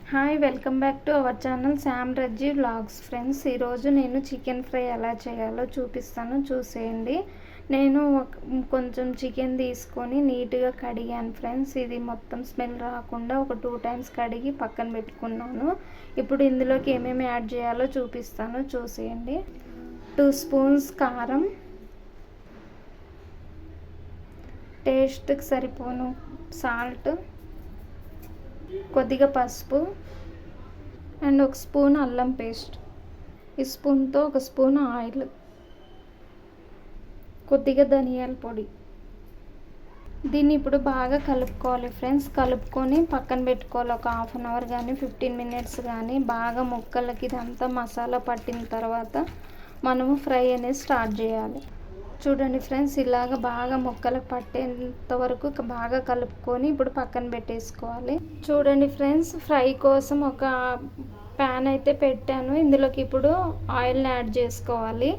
Hi, welcome back to our channel Sam Rajji vlogs. Friends, ఈరోజు నేను chicken fry ఎలా చేయాలో చూపిస్తాను, చూసేయండి. నేను కొంచెం చికెన్ తీసుకొని నీట్గా కడిగాను ఫ్రెండ్స్. ఇది మొత్తం స్మెల్ రాకుండా ఒక 2 times కడిగి పక్కన పెట్టుకున్నాను. ఇప్పుడు ఇందులోకి ఏమేమి యాడ్ చేయాలో చూపిస్తాను, చూసేయండి. 2 spoons కారం, టేస్ట్కి సరిపోను సాల్ట్, కొద్దిగా పసుపు అండ్ 1 స్పూన్ అల్లం పేస్ట్. ఈ స్పూన్తో 1 స్పూన్ ఆయిల్, కొద్దిగా ధనియాల పొడి. దీన్ని ఇప్పుడు బాగా కలుపుకోవాలి ఫ్రెండ్స్. కలుపుకొని పక్కన పెట్టుకోవాలి ఒక 1/2 hour కానీ 15 minutes కానీ. బాగా ముక్కలకి ఇదంతా మసాలా పట్టిన తర్వాత మనము ఫ్రై అనేది స్టార్ట్ చేయాలి. చూడండి ఫ్రెండ్స్, ఇలాగ బాగా ముక్కలకు పట్టేంత వరకు బాగా కలుపుకొని ఇప్పుడు పక్కన పెట్టేసుకోవాలి. చూడండి ఫ్రెండ్స్, ఫ్రై కోసం ఒక ప్యాన్ అయితే పెట్టాను. ఇందులోకి ఇప్పుడు ఆయిల్ని యాడ్ చేసుకోవాలి.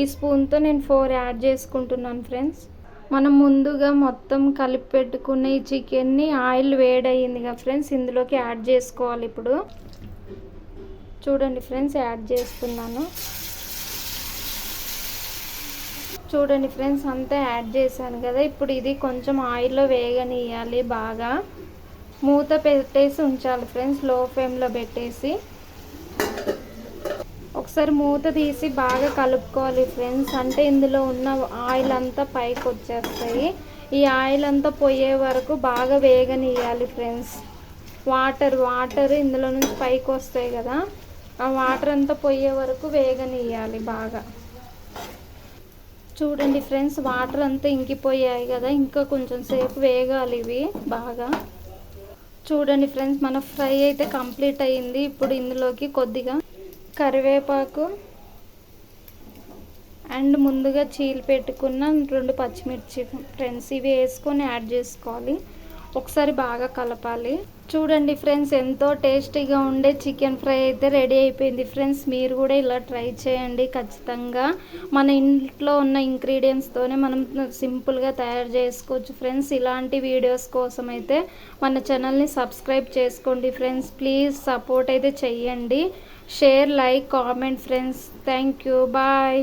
ఈ స్పూన్తో నేను 4 యాడ్ చేసుకుంటున్నాను ఫ్రెండ్స్. మనం ముందుగా మొత్తం కలిపి పెట్టుకున్న ఈ చికెన్ని ఆయిల్ వేడయింది కదా ఫ్రెండ్స్, ఇందులోకి యాడ్ చేసుకోవాలి. ఇప్పుడు చూడండి ఫ్రెండ్స్, యాడ్ చేస్తున్నాను. చూడండి ఫ్రెండ్స్, అంతా యాడ్ చేశాను కదా. ఇప్పుడు ఇది కొంచెం ఆయిల్లో వేగనియాలి. బాగా మూత పెట్టేసి ఉంచాలి ఫ్రెండ్స్, లో ఫ్లేమ్లో పెట్టేసి. ఒకసారి మూత తీసి బాగా కలుపుకోవాలి ఫ్రెండ్స్. అంటే ఇందులో ఉన్న ఆయిల్ అంతా పైకి వచ్చేస్తాయి. ఈ ఆయిల్ అంతా పోయే వరకు బాగా వేగనియాలి ఫ్రెండ్స్. వాటర్ ఇందులో నుంచి పైకి వస్తాయి కదా, ఆ వాటర్ అంతా పోయే వరకు వేగనియాలి బాగా. చూడండి ఫ్రెండ్స్, వాటర్ అంతా ఇంకిపోయాయి కదా, ఇంకా కొంచెం సేపు వేగాలి ఇవి బాగా. చూడండి ఫ్రెండ్స్, మన ఫ్రై అయితే కంప్లీట్ అయ్యింది. ఇప్పుడు ఇందులోకి కొద్దిగా కరివేపాకు అండ్ ముందుగా చీలి పెట్టుకున్న 2 పచ్చిమిర్చి ఫ్రెండ్స్, ఇవి వేసుకొని యాడ్ చేసుకోవాలి. ఒకసారి బాగా కలపాలి. చూడండి ఫ్రెండ్స్, ఎంతో టేస్టీగా ఉండే చికెన్ ఫ్రై అయితే రెడీ అయిపోయింది ఫ్రెండ్స్. మీరు కూడా ఇలా ట్రై చేయండి ఖచ్చితంగా. మన ఇంట్లో ఉన్న ఇంగ్రీడియంట్స్తోనే మనం సింపుల్గా తయారు చేసుకోవచ్చు ఫ్రెండ్స్. ఇలాంటి వీడియోస్ కోసం అయితే మన ఛానల్ని సబ్స్క్రైబ్ చేసుకోండి ఫ్రెండ్స్. ప్లీజ్ సపోర్ట్ అయితే చెయ్యండి. Share, like, comment friends. Thank you, bye.